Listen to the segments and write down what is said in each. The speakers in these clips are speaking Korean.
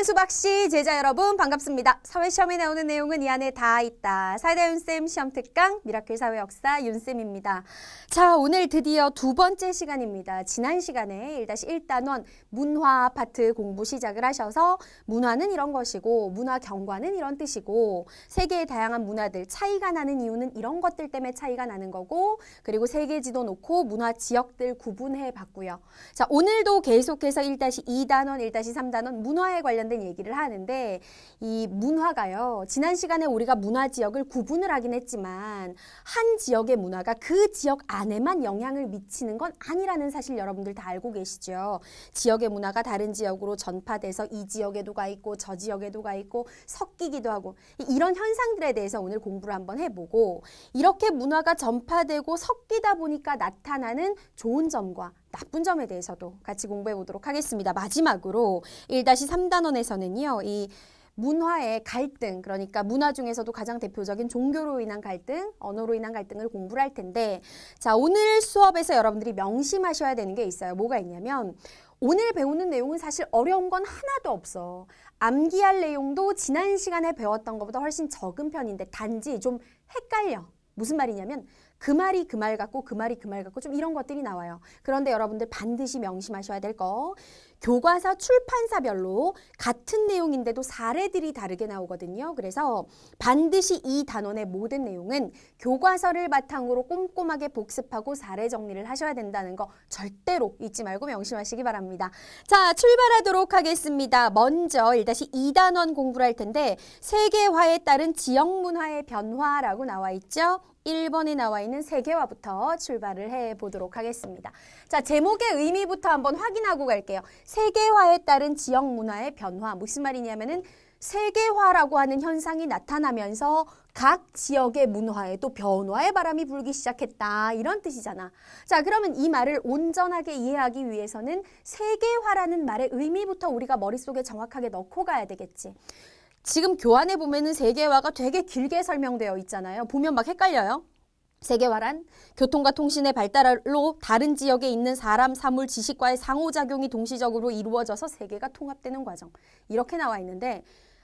사랑하는 수박씨 제자 여러분 반갑습니다. 사회시험에 나오는 내용은 이 안에 다 있다. 사이다 윤쌤 시험특강 미라클 사회역사 윤쌤입니다. 자, 오늘 드디어 두 번째 시간입니다. 지난 시간에 1-1단원 문화 파트 공부 시작을 하셔서 문화는 이런 것이고 문화 경과는 이런 뜻이고 세계의 다양한 문화들 차이가 나는 이유는 이런 것들 때문에 차이가 나는 거고 그리고 세계 지도 놓고 문화 지역들 구분해 봤고요. 자, 오늘도 계속해서 1-2단원, 1-3단원 문화에 관련된 얘기를 하는데 이 문화가요. 지난 시간에 우리가 문화 지역을 구분을 하긴 했지만 한 지역의 문화가 그 지역 안에만 영향을 미치는 건 아니라는 사실 여러분들 다 알고 계시죠. 지역의 문화가 다른 지역으로 전파돼서 이 지역에도 가 있고 저 지역에도 가 있고 섞이기도 하고 이런 현상들에 대해서 오늘 공부를 한번 해보고 이렇게 문화가 전파되고 섞이다 보니까 나타나는 좋은 점과 나쁜 점에 대해서도 같이 공부해 보도록 하겠습니다. 마지막으로 1-3단원에서는요. 이 문화의 갈등, 그러니까 문화 중에서도 가장 대표적인 종교로 인한 갈등, 언어로 인한 갈등을 공부를 할 텐데 자, 오늘 수업에서 여러분들이 명심하셔야 되는 게 있어요. 뭐가 있냐면 오늘 배우는 내용은 사실 어려운 건 하나도 없어. 암기할 내용도 지난 시간에 배웠던 것보다 훨씬 적은 편인데 단지 좀 헷갈려. 무슨 말이냐면 그 말이 그 말 같고 그 말이 그 말 같고 좀 이런 것들이 나와요. 그런데 여러분들 반드시 명심하셔야 될 거 교과서 출판사별로 같은 내용인데도 사례들이 다르게 나오거든요. 그래서 반드시 이 단원의 모든 내용은 교과서를 바탕으로 꼼꼼하게 복습하고 사례 정리를 하셔야 된다는 거 절대로 잊지 말고 명심하시기 바랍니다. 자, 출발하도록 하겠습니다. 먼저 1-2단원 공부를 할 텐데 세계화에 따른 지역문화의 변화라고 나와 있죠. 1번에 나와 있는 세계화부터 출발을 해보도록 하겠습니다. 자, 제목의 의미부터 한번 확인하고 갈게요. 세계화에 따른 지역 문화의 변화. 무슨 말이냐면은 세계화라고 하는 현상이 나타나면서 각 지역의 문화에 또 변화의 바람이 불기 시작했다. 이런 뜻이잖아. 자, 그러면 이 말을 온전하게 이해하기 위해서는 세계화라는 말의 의미부터 우리가 머릿속에 정확하게 넣고 가야 되겠지. 지금 교환해 보면은 세계화가 되게 길게 설명되어 있잖아요. 보면 막 헷갈려요. 세계화란 교통과 통신의 발달로 다른 지역에 있는 사람, 사물, 지식과의 상호작용이 동시적으로 이루어져서 세계가 통합되는 과정. 이렇게 나와 있는데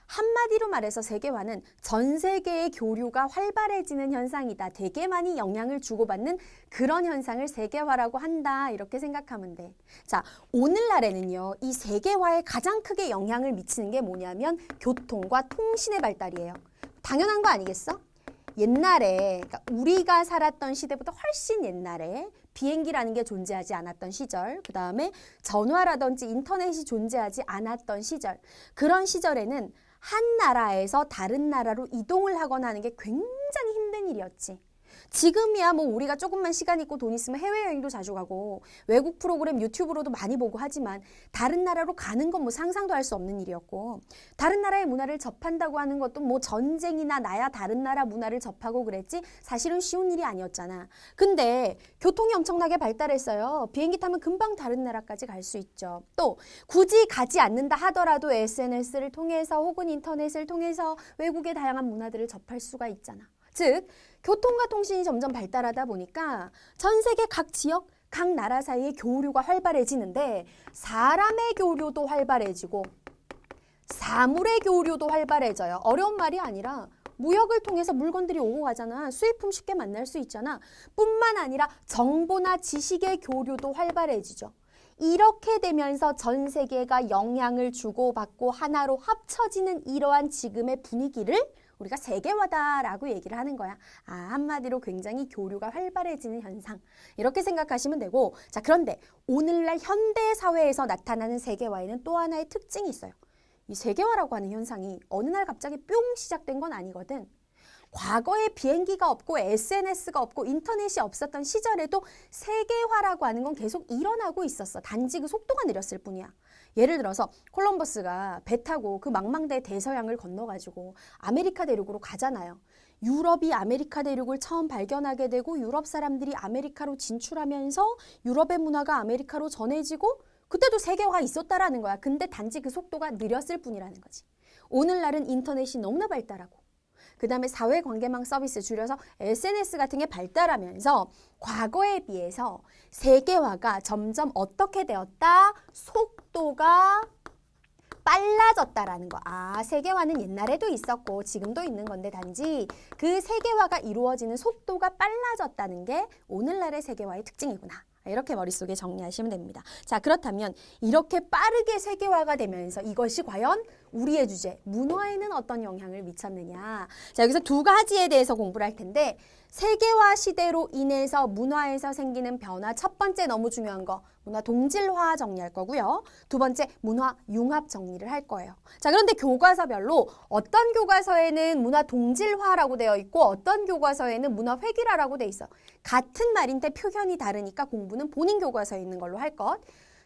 한마디로 말해서 세계화는 전 세계의 교류가 활발해지는 현상이다. 되게 많이 영향을 주고받는 그런 현상을 세계화라고 한다. 이렇게 생각하면 돼. 자, 오늘날에는요. 이 세계화에 가장 크게 영향을 미치는 게 뭐냐면 교통과 통신의 발달이에요. 당연한 거 아니겠어? 옛날에 그러니까 우리가 살았던 시대보다 훨씬 옛날에 비행기라는 게 존재하지 않았던 시절, 그 다음에 전화라든지 인터넷이 존재하지 않았던 시절, 그런 시절에는 한 나라에서 다른 나라로 이동을 하거나 하는 게 굉장히 힘든 일이었지. 지금이야 뭐 우리가 조금만 시간 있고 돈 있으면 해외여행도 자주 가고 외국 프로그램 유튜브로도 많이 보고 하지만 다른 나라로 가는 건 뭐 상상도 할 수 없는 일이었고 다른 나라의 문화를 접한다고 하는 것도 뭐 전쟁이나 나야 다른 나라 문화를 접하고 그랬지 사실은 쉬운 일이 아니었잖아. 근데 교통이 엄청나게 발달했어요. 비행기 타면 금방 다른 나라까지 갈 수 있죠. 또 굳이 가지 않는다 하더라도 SNS를 통해서 혹은 인터넷을 통해서 외국의 다양한 문화들을 접할 수가 있잖아. 즉 교통과 통신이 점점 발달하다 보니까 전 세계 각 지역, 각 나라 사이의 교류가 활발해지는데 사람의 교류도 활발해지고 사물의 교류도 활발해져요. 어려운 말이 아니라 무역을 통해서 물건들이 오고 가잖아. 수입품 쉽게 만날 수 있잖아. 뿐만 아니라 정보나 지식의 교류도 활발해지죠. 이렇게 되면서 전 세계가 영향을 주고받고 하나로 합쳐지는 이러한 지금의 분위기를 우리가 세계화다라고 얘기를 하는 거야. 아, 한마디로 굉장히 교류가 활발해지는 현상. 이렇게 생각하시면 되고 자, 그런데 오늘날 현대 사회에서 나타나는 세계화에는 또 하나의 특징이 있어요. 이 세계화라고 하는 현상이 어느 날 갑자기 뿅 시작된 건 아니거든. 과거에 비행기가 없고 SNS가 없고 인터넷이 없었던 시절에도 세계화라고 하는 건 계속 일어나고 있었어. 단지 그 속도가 느렸을 뿐이야. 예를 들어서 콜럼버스가 배 타고 그 망망대 대서양을 건너가지고 아메리카 대륙으로 가잖아요. 유럽이 아메리카 대륙을 처음 발견하게 되고 유럽 사람들이 아메리카로 진출하면서 유럽의 문화가 아메리카로 전해지고 그때도 세계화가 있었다라는 거야. 근데 단지 그 속도가 느렸을 뿐이라는 거지. 오늘날은 인터넷이 너무나 발달하고 그 다음에 사회관계망 서비스 줄여서 SNS 같은 게 발달하면서 과거에 비해서 세계화가 점점 어떻게 되었다? 속도가 빨라졌다라는 거. 아, 세계화는 옛날에도 있었고 지금도 있는 건데 단지 그 세계화가 이루어지는 속도가 빨라졌다는 게 오늘날의 세계화의 특징이구나. 이렇게 머릿속에 정리하시면 됩니다. 자, 그렇다면 이렇게 빠르게 세계화가 되면서 이것이 과연 우리의 주제, 문화에는 어떤 영향을 미쳤느냐. 자, 여기서 두 가지에 대해서 공부를 할 텐데 세계화 시대로 인해서 문화에서 생기는 변화, 첫 번째 너무 중요한 거 문화 동질화 정리할 거고요. 두 번째 문화 융합 정리를 할 거예요. 자, 그런데 교과서별로 어떤 교과서에는 문화 동질화라고 되어 있고 어떤 교과서에는 문화 회귀라라고 되어 있어. 같은 말인데 표현이 다르니까 공부는 본인 교과서에 있는 걸로 할 것.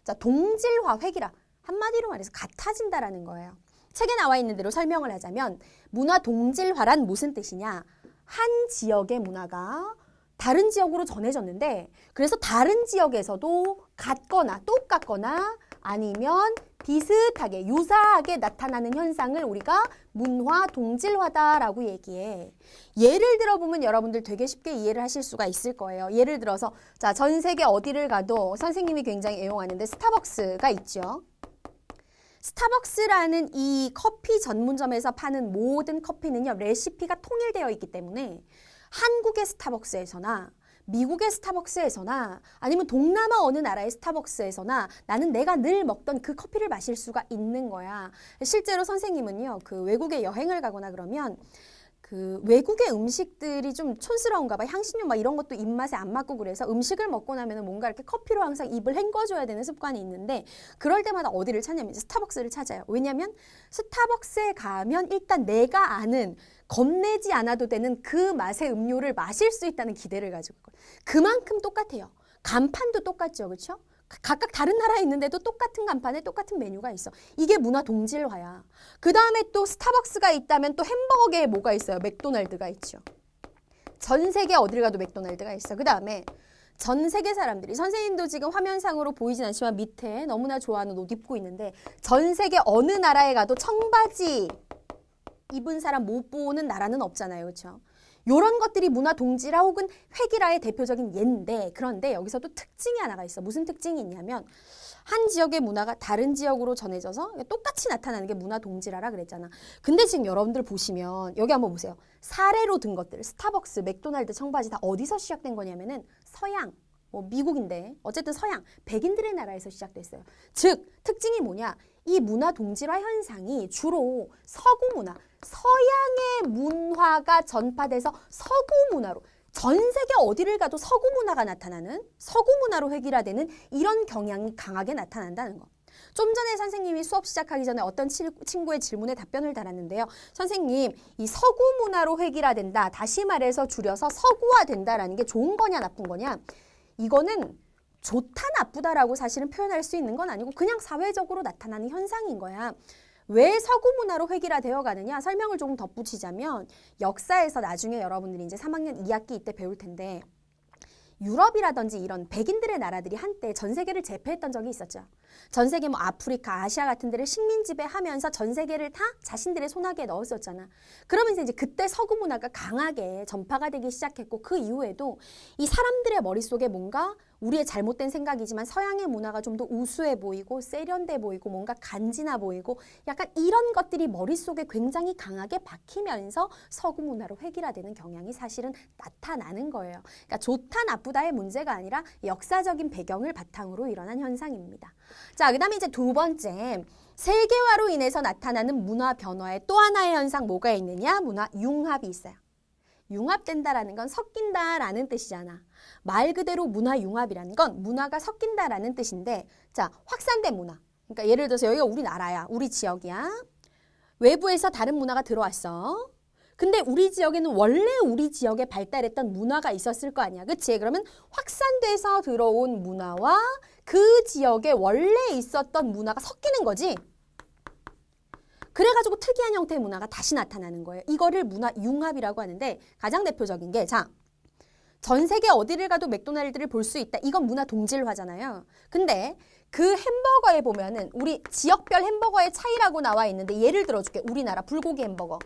자, 동질화, 회귀라. 한마디로 말해서 같아진다라는 거예요. 책에 나와 있는 대로 설명을 하자면 문화 동질화란 무슨 뜻이냐? 한 지역의 문화가 다른 지역으로 전해졌는데 그래서 다른 지역에서도 같거나 똑같거나 아니면 비슷하게 유사하게 나타나는 현상을 우리가 문화 동질화다라고 얘기해. 예를 들어보면 여러분들 되게 쉽게 이해를 하실 수가 있을 거예요. 예를 들어서 자, 전 세계 어디를 가도 선생님이 굉장히 애용하는데 스타벅스가 있죠. 스타벅스라는 이 커피 전문점에서 파는 모든 커피는요, 레시피가 통일되어 있기 때문에 한국의 스타벅스에서나 미국의 스타벅스에서나 아니면 동남아 어느 나라의 스타벅스에서나 나는 내가 늘 먹던 그 커피를 마실 수가 있는 거야. 실제로 선생님은요, 그 외국에 여행을 가거나 그러면 그 외국의 음식들이 좀 촌스러운가 봐. 향신료 막 이런 것도 입맛에 안 맞고 그래서 음식을 먹고 나면 뭔가 이렇게 커피로 항상 입을 헹궈줘야 되는 습관이 있는데 그럴 때마다 어디를 찾냐면 스타벅스를 찾아요. 왜냐면 스타벅스에 가면 일단 내가 아는 겁내지 않아도 되는 그 맛의 음료를 마실 수 있다는 기대를 가지고 있거든요. 그만큼 똑같아요. 간판도 똑같죠. 그렇죠? 각각 다른 나라에 있는데도 똑같은 간판에 똑같은 메뉴가 있어. 이게 문화 동질화야. 그 다음에 또 스타벅스가 있다면 또 햄버거계에 뭐가 있어요? 맥도날드가 있죠. 전 세계 어딜 가도 맥도날드가 있어. 그 다음에 전 세계 사람들이 선생님도 지금 화면상으로 보이진 않지만 밑에 너무나 좋아하는 옷 입고 있는데 전 세계 어느 나라에 가도 청바지 입은 사람 못 보는 나라는 없잖아요. 그렇죠? 이런 것들이 문화 동질화 혹은 회귀라의 대표적인 예인데 그런데 여기서도 특징이 하나가 있어. 무슨 특징이 있냐면 한 지역의 문화가 다른 지역으로 전해져서 똑같이 나타나는 게 문화 동질화라 그랬잖아. 근데 지금 여러분들 보시면 여기 한번 보세요. 사례로 든 것들 스타벅스, 맥도날드, 청바지 다 어디서 시작된 거냐면은 서양, 미국인데 어쨌든 서양, 백인들의 나라에서 시작됐어요. 즉 특징이 뭐냐? 이 문화 동질화 현상이 주로 서구 문화, 서양의 문화가 전파돼서 서구 문화로 전 세계 어디를 가도 서구 문화가 나타나는 서구 문화로 획일화되는 이런 경향이 강하게 나타난다는 거. 좀 전에 선생님이 수업 시작하기 전에 어떤 친구의 질문에 답변을 달았는데요. 선생님, 이 서구 문화로 획일화된다. 다시 말해서 줄여서 서구화된다라는 게 좋은 거냐 나쁜 거냐? 이거는 좋다 나쁘다라고 사실은 표현할 수 있는 건 아니고 그냥 사회적으로 나타나는 현상인 거야. 왜 서구 문화로 획일화되어 가느냐? 설명을 조금 덧붙이자면 역사에서 나중에 여러분들이 이제 3학년 2학기 이때 배울 텐데 유럽이라든지 이런 백인들의 나라들이 한때 전 세계를 제패했던 적이 있었죠. 전 세계 뭐 아프리카, 아시아 같은 데를 식민 지배하면서 전 세계를 다 자신들의 손아귀에 넣었었잖아. 그러면서 이제 그때 서구 문화가 강하게 전파가 되기 시작했고 그 이후에도 이 사람들의 머릿속에 뭔가 우리의 잘못된 생각이지만 서양의 문화가 좀 더 우수해 보이고 세련돼 보이고 뭔가 간지나 보이고 약간 이런 것들이 머릿속에 굉장히 강하게 박히면서 서구 문화로 획일화되는 경향이 사실은 나타나는 거예요. 그러니까 좋다 나쁘다의 문제가 아니라 역사적인 배경을 바탕으로 일어난 현상입니다. 자, 그 다음에 이제 두 번째, 세계화로 인해서 나타나는 문화 변화의 또 하나의 현상 뭐가 있느냐? 문화 융합이 있어요. 융합된다라는 건 섞인다라는 뜻이잖아. 말 그대로 문화 융합이라는 건 문화가 섞인다라는 뜻인데 자, 확산된 문화. 그러니까 예를 들어서 여기가 우리나라야. 우리 지역이야. 외부에서 다른 문화가 들어왔어. 근데 우리 지역에는 원래 우리 지역에 발달했던 문화가 있었을 거 아니야. 그치? 그러면 확산돼서 들어온 문화와 그 지역에 원래 있었던 문화가 섞이는 거지. 그래가지고 특이한 형태의 문화가 다시 나타나는 거예요. 이거를 문화 융합이라고 하는데 가장 대표적인 게 자, 전 세계 어디를 가도 맥도날드를 볼 수 있다. 이건 문화 동질화잖아요. 근데 그 햄버거에 보면은 우리 지역별 햄버거의 차이라고 나와 있는데 예를 들어줄게. 우리나라 불고기 햄버거.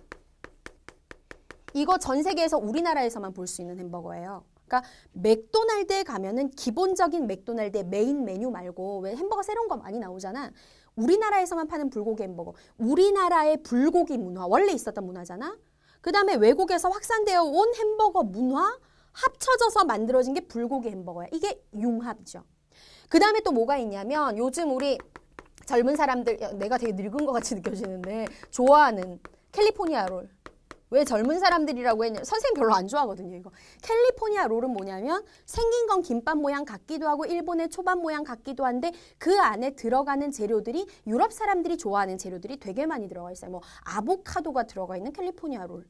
이거 전 세계에서 우리나라에서만 볼 수 있는 햄버거예요. 그러니까 맥도날드에 가면은 기본적인 맥도날드의 메인 메뉴 말고 왜 햄버거 새로운 거 많이 나오잖아. 우리나라에서만 파는 불고기 햄버거. 우리나라의 불고기 문화, 원래 있었던 문화잖아. 그 다음에 외국에서 확산되어 온 햄버거 문화 합쳐져서 만들어진 게 불고기 햄버거야. 이게 융합이죠. 그 다음에 또 뭐가 있냐면 요즘 우리 젊은 사람들, 내가 되게 늙은 것 같이 느껴지는데 좋아하는 캘리포니아 롤. 왜 젊은 사람들이라고 했냐? 선생님 별로 안 좋아하거든요, 이거. 캘리포니아 롤은 뭐냐면 생긴 건 김밥 모양 같기도 하고 일본의 초밥 모양 같기도 한데 그 안에 들어가는 재료들이 유럽 사람들이 좋아하는 재료들이 되게 많이 들어가 있어요. 뭐 아보카도가 들어가 있는 캘리포니아 롤,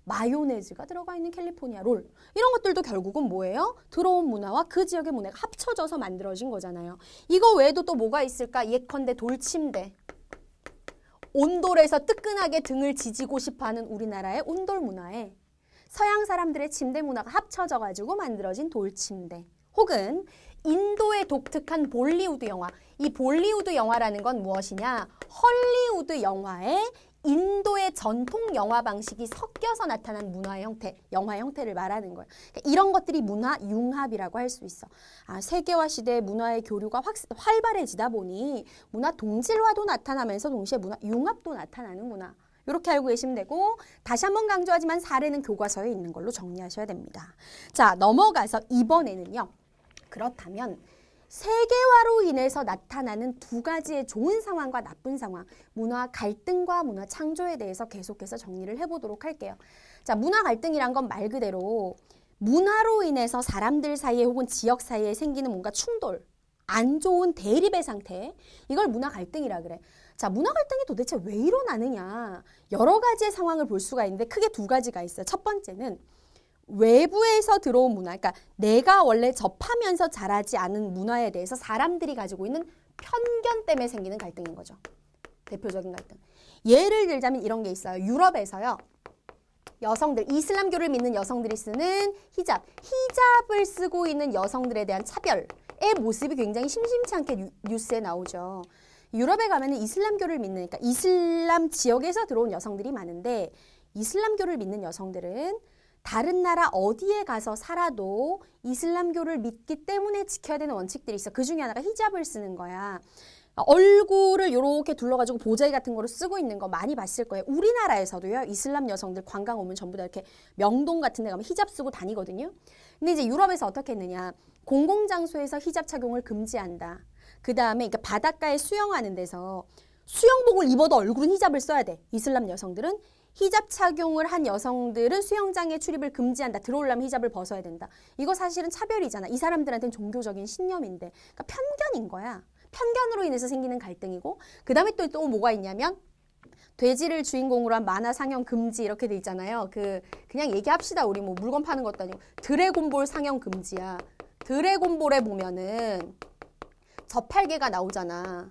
마요네즈가 들어가 있는 캘리포니아 롤. 이런 것들도 결국은 뭐예요? 들어온 문화와 그 지역의 문화가 합쳐져서 만들어진 거잖아요. 이거 외에도 또 뭐가 있을까? 예컨대 돌침대. 온돌에서 뜨끈하게 등을 지지고 싶어하는 우리나라의 온돌 문화에 서양 사람들의 침대 문화가 합쳐져가지고 만들어진 돌침대. 혹은 인도의 독특한 볼리우드 영화. 이 볼리우드 영화라는 건 무엇이냐? 헐리우드 영화에 인도의 전통 영화 방식이 섞여서 나타난 문화의 형태, 영화의 형태를 말하는 거예요. 그러니까 이런 것들이 문화 융합이라고 할 수 있어. 세계화 시대의 문화의 교류가 활발해지다 보니 문화 동질화도 나타나면서 동시에 문화 융합도 나타나는구나. 이렇게 알고 계시면 되고, 다시 한번 강조하지만 사례는 교과서에 있는 걸로 정리하셔야 됩니다. 자, 넘어가서 이번에는요. 그렇다면 세계화로 인해서 나타나는 두 가지의 좋은 상황과 나쁜 상황, 문화 갈등과 문화 창조에 대해서 계속해서 정리를 해보도록 할게요. 자, 문화 갈등이란 건 말 그대로 문화로 인해서 사람들 사이에 혹은 지역 사이에 생기는 뭔가 충돌, 안 좋은 대립의 상태, 이걸 문화 갈등이라 그래. 자, 문화 갈등이 도대체 왜 일어나느냐? 여러 가지의 상황을 볼 수가 있는데 크게 두 가지가 있어요. 첫 번째는 외부에서 들어온 문화, 그러니까 내가 원래 접하면서 자라지 않은 문화에 대해서 사람들이 가지고 있는 편견 때문에 생기는 갈등인 거죠. 대표적인 갈등. 예를 들자면 이런 게 있어요. 유럽에서요. 여성들, 이슬람교를 믿는 여성들이 쓰는 히잡을 쓰고 있는 여성들에 대한 차별의 모습이 굉장히 심심치 않게 뉴스에 나오죠. 유럽에 가면 이슬람교를 믿는, 그러니까 이슬람 지역에서 들어온 여성들이 많은데 이슬람교를 믿는 여성들은 다른 나라 어디에 가서 살아도 이슬람교를 믿기 때문에 지켜야 되는 원칙들이 있어. 그 중에 하나가 히잡을 쓰는 거야. 얼굴을 이렇게 둘러가지고 보자기 같은 거를 쓰고 있는 거 많이 봤을 거예요. 우리나라에서도요. 이슬람 여성들 관광 오면 전부 다 이렇게 명동 같은 데 가면 히잡 쓰고 다니거든요. 근데 이제 유럽에서 어떻게 했느냐. 공공장소에서 히잡 착용을 금지한다. 그 다음에 그러니까 바닷가에 수영하는 데서 수영복을 입어도 얼굴은 히잡을 써야 돼. 이슬람 여성들은. 히잡 착용을 한 여성들은 수영장에 출입을 금지한다. 들어오려면 히잡을 벗어야 된다. 이거 사실은 차별이잖아. 이 사람들한테는 종교적인 신념인데. 그러니까 편견인 거야. 편견으로 인해서 생기는 갈등이고, 그 다음에 또 뭐가 있냐면 돼지를 주인공으로 한 만화 상영 금지 이렇게 돼 있잖아요. 그냥 얘기합시다. 우리 뭐 물건 파는 것도 아니고. 드래곤볼 상영 금지야. 드래곤볼에 보면은 저팔계가 나오잖아.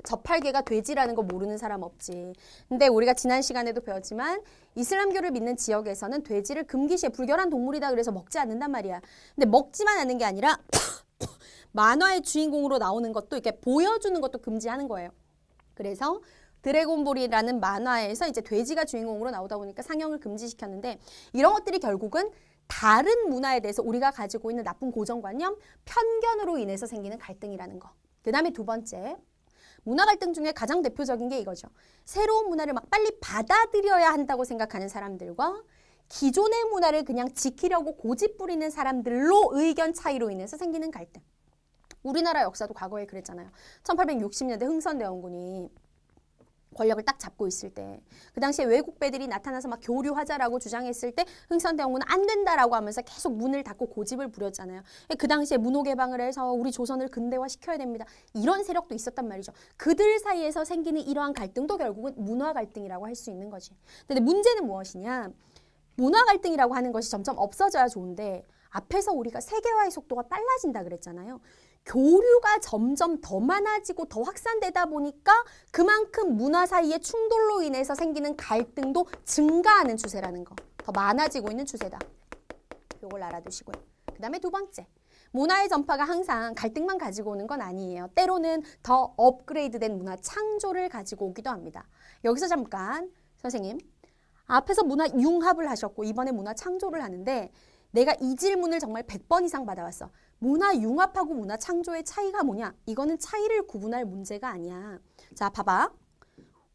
저팔계가 돼지라는 거 모르는 사람 없지. 근데 우리가 지난 시간에도 배웠지만 이슬람교를 믿는 지역에서는 돼지를 금기시해 불결한 동물이다 그래서 먹지 않는단 말이야. 근데 먹지만 않는 게 아니라 만화의 주인공으로 나오는 것도 이렇게 보여주는 것도 금지하는 거예요. 그래서 드래곤볼이라는 만화에서 이제 돼지가 주인공으로 나오다 보니까 상영을 금지시켰는데 이런 것들이 결국은 다른 문화에 대해서 우리가 가지고 있는 나쁜 고정관념, 편견으로 인해서 생기는 갈등이라는 거. 그 다음에 두 번째. 문화 갈등 중에 가장 대표적인 게 이거죠. 새로운 문화를 막 빨리 받아들여야 한다고 생각하는 사람들과 기존의 문화를 그냥 지키려고 고집 부리는 사람들로 의견 차이로 인해서 생기는 갈등. 우리나라 역사도 과거에 그랬잖아요. 1860년대 흥선대원군이 권력을 딱 잡고 있을 때 그 당시에 외국 배들이 나타나서 막 교류하자라고 주장했을 때 흥선대원군은 안 된다라고 하면서 계속 문을 닫고 고집을 부렸잖아요. 그 당시에 문호 개방을 해서 우리 조선을 근대화시켜야 됩니다. 이런 세력도 있었단 말이죠. 그들 사이에서 생기는 이러한 갈등도 결국은 문화 갈등이라고 할 수 있는 거지. 근데 문제는 무엇이냐? 문화 갈등이라고 하는 것이 점점 없어져야 좋은데 앞에서 우리가 세계화의 속도가 빨라진다 그랬잖아요. 교류가 점점 더 많아지고 더 확산되다 보니까 그만큼 문화 사이의 충돌로 인해서 생기는 갈등도 증가하는 추세라는 거. 더 많아지고 있는 추세다. 이걸 알아두시고요. 그 다음에 두 번째. 문화의 전파가 항상 갈등만 가지고 오는 건 아니에요. 때로는 더 업그레이드된 문화 창조를 가지고 오기도 합니다. 여기서 잠깐 선생님. 앞에서 문화 융합을 하셨고 이번에 문화 창조를 하는데 내가 이 질문을 정말 100번 이상 받아왔어. 문화 융합하고 문화 창조의 차이가 뭐냐? 이거는 차이를 구분할 문제가 아니야. 자, 봐봐.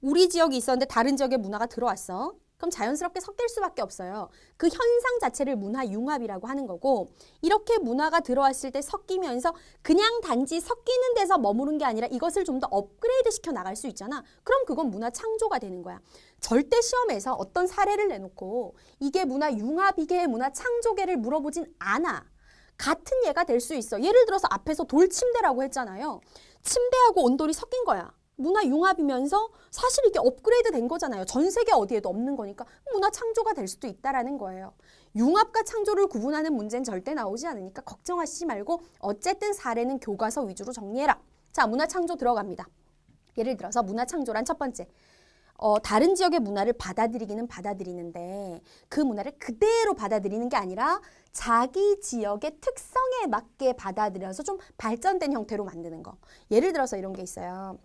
우리 지역이 있었는데 다른 지역의 문화가 들어왔어. 그럼 자연스럽게 섞일 수밖에 없어요. 그 현상 자체를 문화 융합이라고 하는 거고, 이렇게 문화가 들어왔을 때 섞이면서 그냥 단지 섞이는 데서 머무는 게 아니라 이것을 좀 더 업그레이드 시켜 나갈 수 있잖아. 그럼 그건 문화 창조가 되는 거야. 절대 시험에서 어떤 사례를 내놓고 이게 문화 융합이게 문화 창조계를 물어보진 않아. 같은 예가 될 수 있어. 예를 들어서 앞에서 돌침대라고 했잖아요. 침대하고 온돌이 섞인 거야. 문화 융합이면서 사실 이게 업그레이드 된 거잖아요. 전 세계 어디에도 없는 거니까 문화 창조가 될 수도 있다라는 거예요. 융합과 창조를 구분하는 문제는 절대 나오지 않으니까 걱정하시지 말고 어쨌든 사례는 교과서 위주로 정리해라. 자, 문화 창조 들어갑니다. 예를 들어서 문화 창조란 첫 번째. 다른 지역의 문화를 받아들이기는 받아들이는데 그 문화를 그대로 받아들이는 게 아니라 자기 지역의 특성에 맞게 받아들여서 좀 발전된 형태로 만드는 거. 예를 들어서 이런 게 있어요.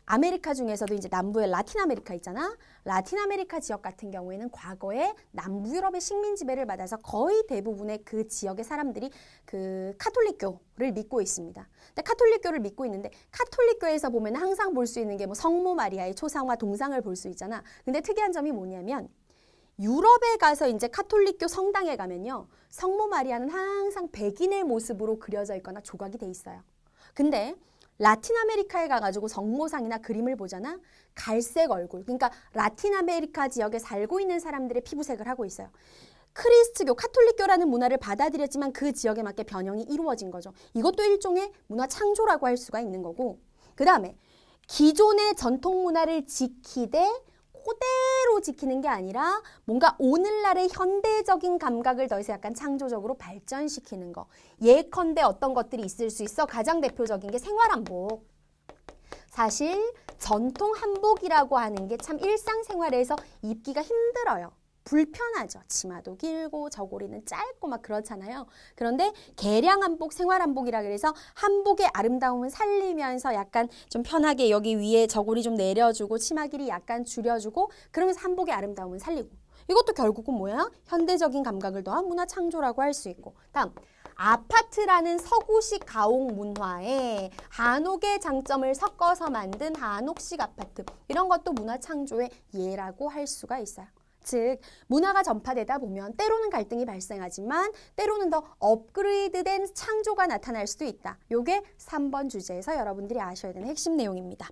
아메리카 중에서도 이제 남부의 라틴 아메리카 있잖아. 라틴 아메리카 지역 같은 경우에는 과거에 남부 유럽의 식민 지배를 받아서 거의 대부분의 그 지역의 사람들이 그 카톨릭교를 믿고 있습니다. 근데 카톨릭교를 믿고 있는데 카톨릭교에서 보면 항상 볼 수 있는 게 뭐 성모 마리아의 초상화 동상을 볼 수 있잖아. 근데 특이한 점이 뭐냐면 유럽에 가서 이제 카톨릭교 성당에 가면요. 성모 마리아는 항상 백인의 모습으로 그려져 있거나 조각이 돼 있어요. 근데 라틴 아메리카에 가가지고 성모상이나 그림을 보잖아. 갈색 얼굴. 그러니까 라틴 아메리카 지역에 살고 있는 사람들의 피부색을 하고 있어요. 크리스트교, 카톨릭교라는 문화를 받아들였지만 그 지역에 맞게 변형이 이루어진 거죠. 이것도 일종의 문화 창조라고 할 수가 있는 거고. 그 다음에 기존의 전통 문화를 지키되 그대로 지키는 게 아니라 뭔가 오늘날의 현대적인 감각을 더해서 약간 창조적으로 발전시키는 거. 예컨대 어떤 것들이 있을 수 있어? 가장 대표적인 게 생활한복. 사실 전통 한복이라고 하는 게 참 일상생활에서 입기가 힘들어요. 불편하죠. 치마도 길고 저고리는 짧고 막 그렇잖아요. 그런데 개량 한복, 생활 한복이라 그래서 한복의 아름다움을 살리면서 약간 좀 편하게 여기 위에 저고리 좀 내려주고 치마 길이 약간 줄여주고 그러면서 한복의 아름다움을 살리고 이것도 결국은 뭐야? 현대적인 감각을 더한 문화 창조라고 할 수 있고 다음 아파트라는 서구식 가옥 문화에 한옥의 장점을 섞어서 만든 한옥식 아파트 이런 것도 문화 창조의 예라고 할 수가 있어요. 즉 문화가 전파되다 보면 때로는 갈등이 발생하지만 때로는 더 업그레이드된 창조가 나타날 수도 있다. 요게 3번 주제에서 여러분들이 아셔야 되는 핵심 내용입니다.